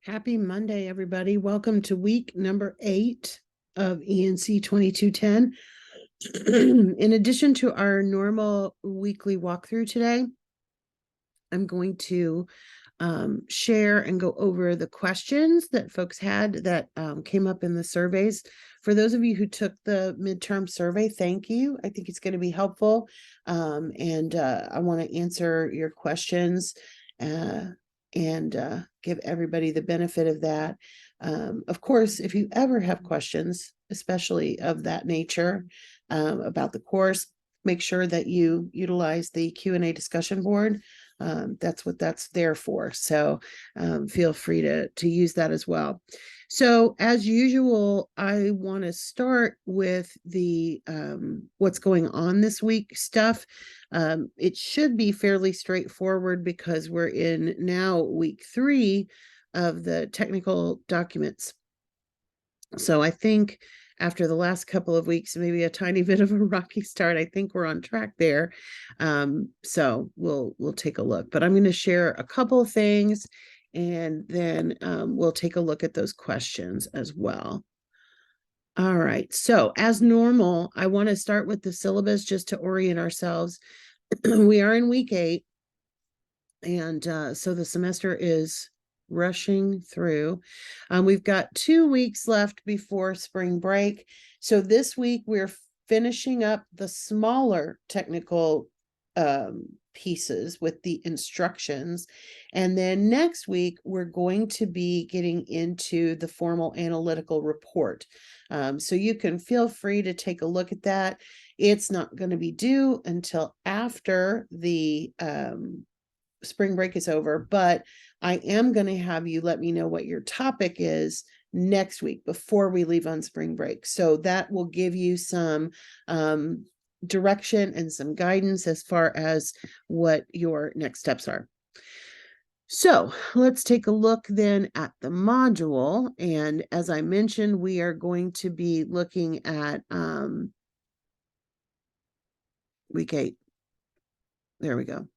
Happy Monday, everybody. Welcome to week number 8 of ENC2210. In addition to our normal weekly walkthrough today, I'm going to share and go over the questions that folks had that came up in the surveys. For those of you who took the midterm survey, thank you. I think it's going to be helpful. And I want to answer your questions and give everybody the benefit of that. Of course, if you ever have questions, especially of that nature about the course, make sure that you utilize the Q&A discussion board. That's what that's there for. So feel free to use that as well. So as usual, I want to start with the what's going on this week stuff. It should be fairly straightforward because we're in now week 3 of the technical documents. So I think after the last couple of weeks, maybe a tiny bit of a rocky start, I think we're on track there. So we'll take a look, but I'm going to share a couple of things and then we'll take a look at those questions as well. All right. So as normal, I want to start with the syllabus just to orient ourselves. We are in week 8. And so the semester is rushing through. We've got 2 weeks left before spring break. So this week we're finishing up the smaller technical pieces with the instructions. And then next week, we're going to be getting into the formal analytical report. So you can feel free to take a look at that. It's not going to be due until after the spring break is over, but I am going to have you let me know what your topic is next week before we leave on spring break. So that will give you some direction and some guidance as far as what your next steps are. So let's take a look then at the module. And as I mentioned, we are going to be looking at week 8. There we go.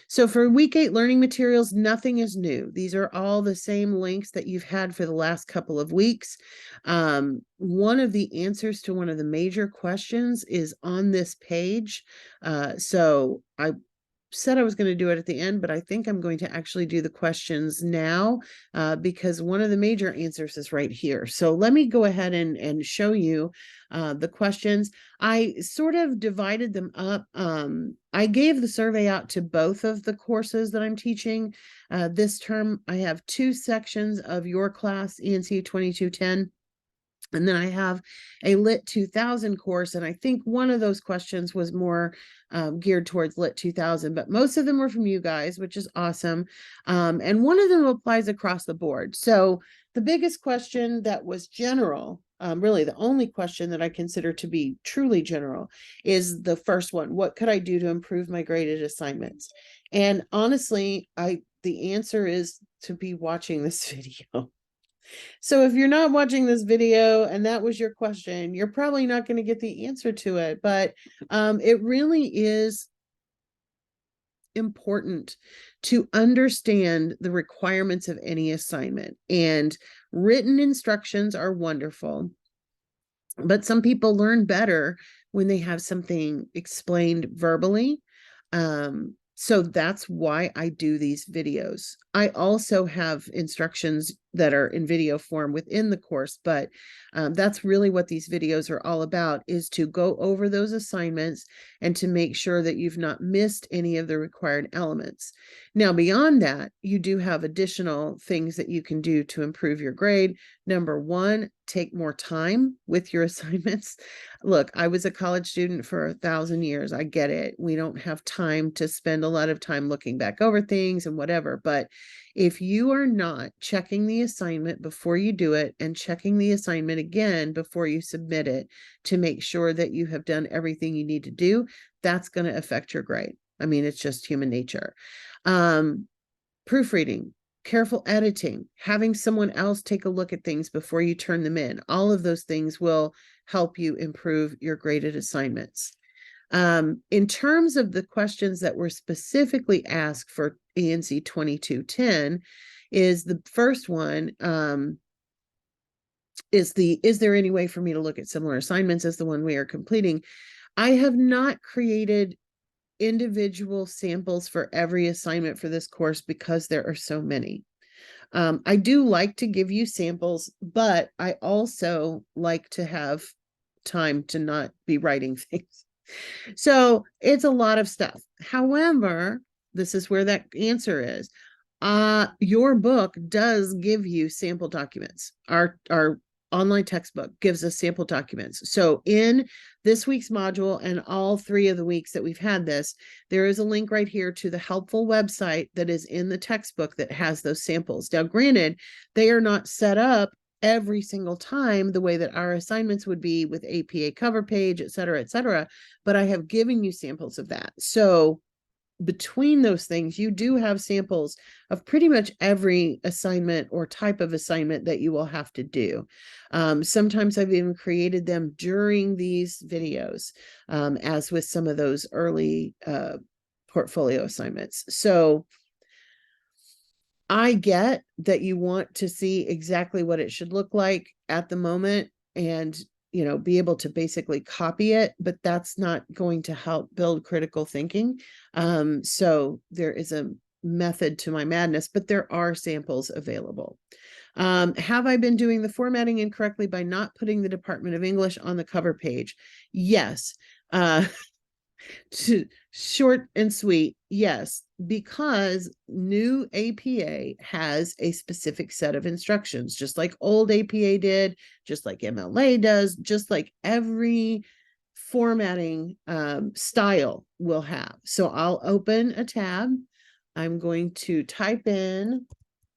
So for week 8 learning materials, nothing is new. These are all the same links that you've had for the last couple of weeks. One of the answers to one of the major questions is on this page. So I said I was going to do it at the end, but I think I'm going to actually do the questions now because one of the major answers is right here. So let me go ahead and show you the questions. I sort of divided them up. I gave the survey out to both of the courses that I'm teaching this term. I have 2 sections of your class, ENC2210. And then I have a Lit 2000 course, and I think one of those questions was more geared towards Lit 2000, but most of them were from you guys, which is awesome. And one of them applies across the board. So the biggest question that was general, really the only question that I consider to be truly general, is the first one. What could I do to improve my graded assignments? And honestly, the answer is to be watching this video. So if you're not watching this video and that was your question, you're probably not going to get the answer to it, but it really is important to understand the requirements of any assignment. And written instructions are wonderful, but some people learn better when they have something explained verbally. So that's why I do these videos. I also have instructions that are in video form within the course, but that's really what these videos are all about, is to go over those assignments and to make sure that you've not missed any of the required elements. Now, beyond that, you do have additional things that you can do to improve your grade. Number 1, take more time with your assignments. Look, I was a college student for 1,000 years. I get it. We don't have time to spend a lot of time looking back over things and whatever, but if you are not checking the assignment before you do it and checking the assignment again before you submit it to make sure that you have done everything you need to do, that's going to affect your grade. I mean, it's just human nature. Proofreading, careful editing, having someone else take a look at things before you turn them in. All of those things will help you improve your graded assignments. In terms of the questions that were specifically asked for ENC2210, is the first one, is there any way for me to look at similar assignments as the one we are completing? I have not created individual samples for every assignment for this course because there are so many. I do like to give you samples, but I also like to have time to not be writing things. So it's a lot of stuff. However, this is where that answer is. Your book does give you sample documents. Our online textbook gives us sample documents. So in this week's module and all 3 of the weeks that we've had this, there is a link right here to the helpful website that is in the textbook that has those samples. Now, granted, they are not set up every single time the way that our assignments would be with APA cover page, et cetera, but I have given you samples of that. So between those things, you do have samples of pretty much every assignment or type of assignment that you will have to do. Sometimes I've even created them during these videos, as with some of those early portfolio assignments. So I get that you want to see exactly what it should look like at the moment and, you know, be able to basically copy it, but that's not going to help build critical thinking. So there is a method to my madness, but there are samples available. Have I been doing the formatting incorrectly by not putting the Department of English on the cover page? Yes. Short and sweet, yes, because new APA has a specific set of instructions, just like old APA did, just like MLA does, just like every formatting style will have. So I'll open a tab. I'm going to type in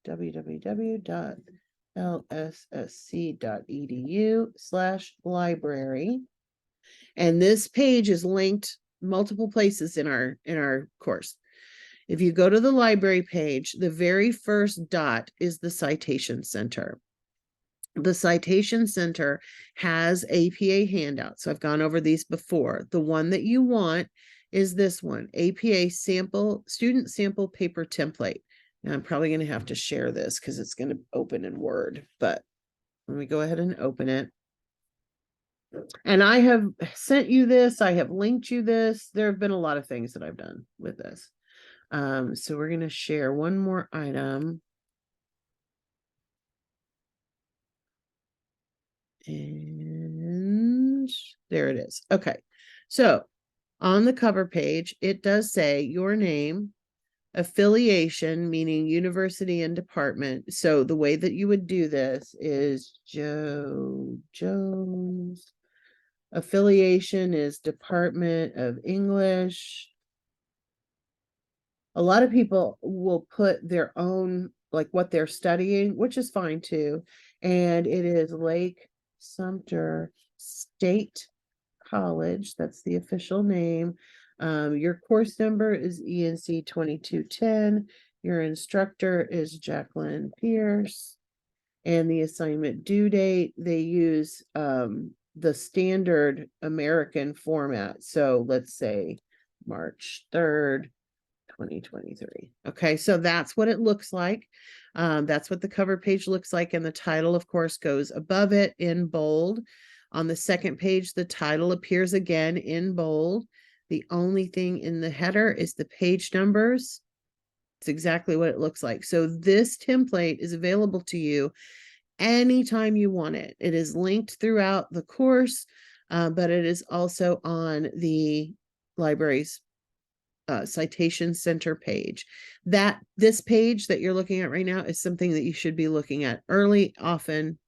www.lssc.edu/library. And this page is linked multiple places in our course. If you go to the library page, the very first dot is the Citation Center. The Citation Center has APA handouts. So I've gone over these before. The one that you want is this one, APA student sample paper template. Now I'm probably going to have to share this because it's going to open in Word, but let me go ahead and open it. And I have sent you this. I have linked you this. There have been a lot of things that I've done with this. So we're going to share one more item. And there it is. Okay. So on the cover page, it does say your name, affiliation, meaning university and department. So the way that you would do this is Joe Jones. Affiliation is Department of English. A lot of people will put their own, like what they're studying, which is fine too. And it is Lake Sumter State College. That's the official name. Your course number is ENC2210. Your instructor is Jacqueline Pierce. And the assignment due date, they use the standard American format. So let's say March 3rd, 2023. Okay, so that's what it looks like. That's what the cover page looks like. And the title, of course, goes above it in bold. On the second page, the title appears again in bold. The only thing in the header is the page numbers. It's exactly what it looks like. So this template is available to you anytime you want it. It is linked throughout the course, but it is also on the library's Citation Center page. This page that you're looking at right now is something that you should be looking at early, often,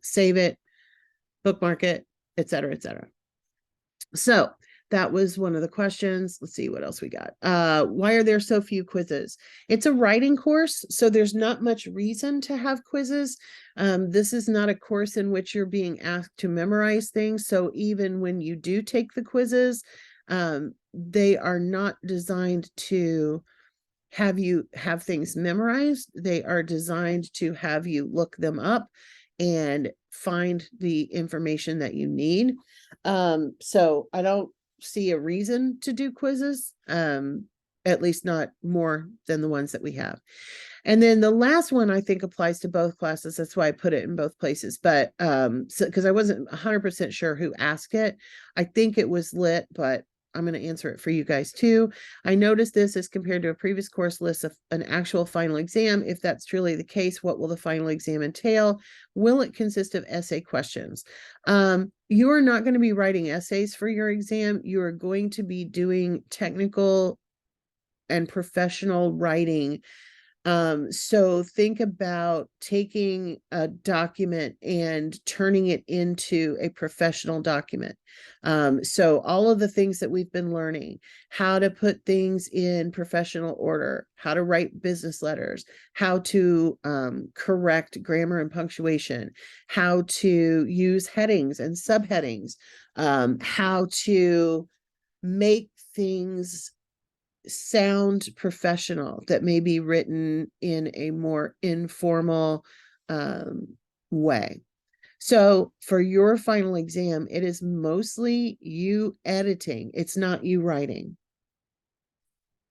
save it, bookmark it, et cetera, et cetera. So that was one of the questions. Let's see what else we got. Why are there so few quizzes? It's a writing course, so there's not much reason to have quizzes. This is not a course in which you're being asked to memorize things. So even when you do take the quizzes, they are not designed to have you have things memorized. They are designed to have you look them up and find the information that you need. So I don't see a reason to do quizzes. at least not more than the ones that we have. And then the last one I think applies to both classes. That's why I put it in both places. But so because I wasn't 100% sure who asked it. I think it was Lit, but I'm going to answer it for you guys too. I noticed this as compared to a previous course list of an actual final exam. If that's truly the case, what will the final exam entail? Will it consist of essay questions? You are not going to be writing essays for your exam. You are going to be doing technical and professional writing. So think about taking a document and turning it into a professional document. So all of the things that we've been learning, how to put things in professional order, how to write business letters, how to correct grammar and punctuation, how to use headings and subheadings, how to make things sound professional that may be written in a more informal way. So for your final exam, it is mostly you editing. It's not you writing.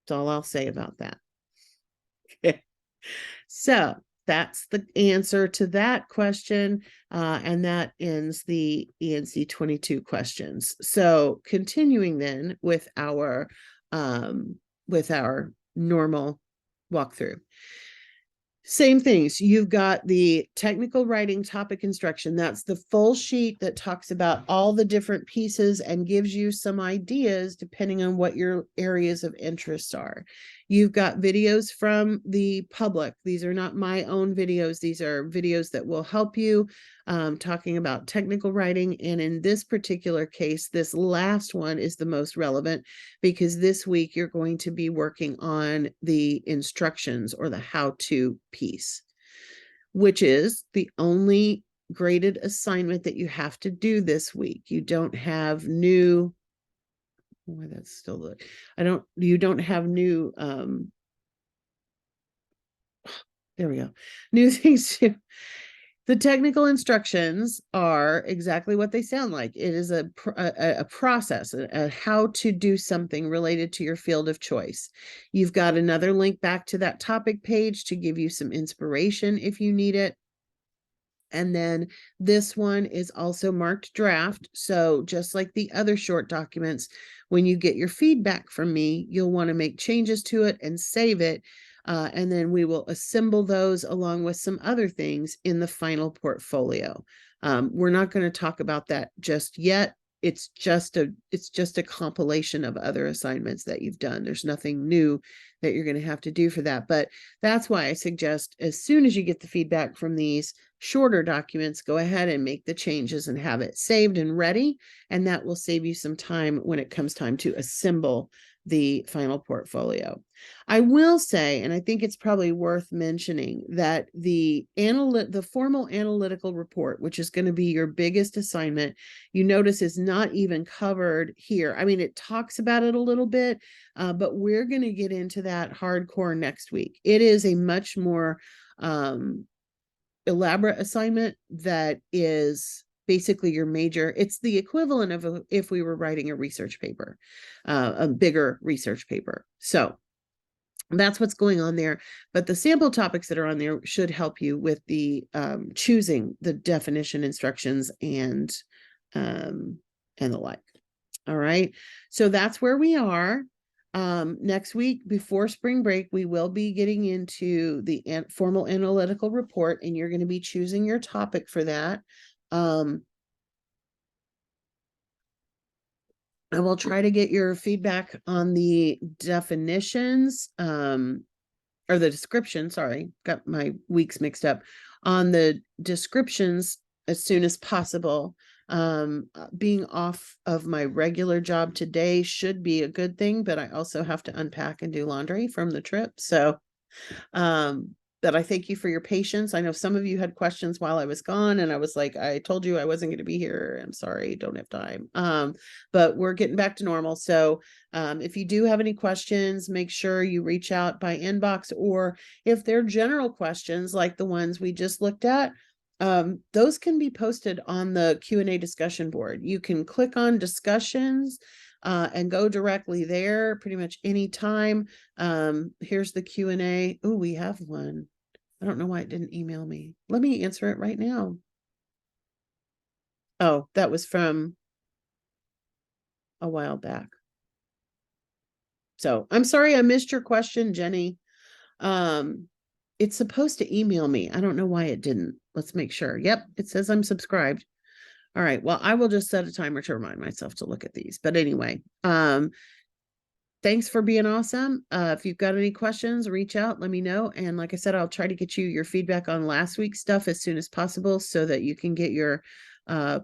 That's all I'll say about that. Okay. So that's the answer to that question. And that ends the ENC22 questions. So continuing then with our normal walkthrough. Same things. You've got the technical writing topic instruction. That's the full sheet that talks about all the different pieces and gives you some ideas depending on what your areas of interest are. You've got videos from the public. These are not my own videos. These are videos that will help you talking about technical writing. And in this particular case, this last one is the most relevant because this week you're going to be working on the instructions or the how-to piece, which is the only graded assignment that you have to do this week. You don't have new, boy, that's still the, you don't have new, there we go, new things to. The technical instructions are exactly what they sound like. It is a process, a how to do something related to your field of choice. You've got another link back to that topic page to give you some inspiration if you need it. And then this one is also marked draft. So just like the other short documents, when you get your feedback from me, you'll want to make changes to it and save it. And then we will assemble those along with some other things in the final portfolio. We're not going to talk about that just yet. It's just a compilation of other assignments that you've done. There's nothing new that you're going to have to do for that. But that's why I suggest as soon as you get the feedback from these shorter documents, go ahead and make the changes and have it saved and ready. And that will save you some time when it comes time to assemble the final portfolio. I will say, and I think it's probably worth mentioning, that the formal analytical report, which is going to be your biggest assignment, you notice is not even covered here. I mean, it talks about it a little bit, but we're going to get into that hardcore next week. It is a much more elaborate assignment that is basically your major. It's the equivalent of if we were writing a research paper, a bigger research paper. So that's what's going on there. But the sample topics that are on there should help you with the choosing the definition instructions and the like. All right. So that's where we are. Next week before spring break, we will be getting into the formal analytical report, and you're going to be choosing your topic for that. I will try to get your feedback on the definitions, or the description, sorry, got my weeks mixed up, on the descriptions as soon as possible. Being off of my regular job today should be a good thing, but I also have to unpack and do laundry from the trip. So, but I thank you for your patience. I know some of you had questions while I was gone, and I was like, I told you I wasn't going to be here. I'm sorry, don't have time. But we're getting back to normal. So if you do have any questions, make sure you reach out by inbox, or if they're general questions like the ones we just looked at, those can be posted on the Q&A discussion board. You can click on discussions and go directly there pretty much anytime. Here's the Q&A. Oh, we have one. I don't know why it didn't email me. Let me answer it right now. Oh, that was from a while back. So I'm sorry I missed your question, Jenny. It's supposed to email me. I don't know why it didn't. Let's make sure. Yep, it says I'm subscribed. All right, well, I will just set a timer to remind myself to look at these. But anyway, thanks for being awesome. If you've got any questions, reach out, let me know. And like I said, I'll try to get you your feedback on last week's stuff as soon as possible so that you can get your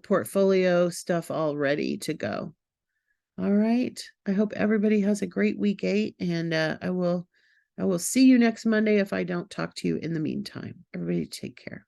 portfolio stuff all ready to go. All right. I hope everybody has a great week 8, and I will see you next Monday if I don't talk to you in the meantime. Everybody take care.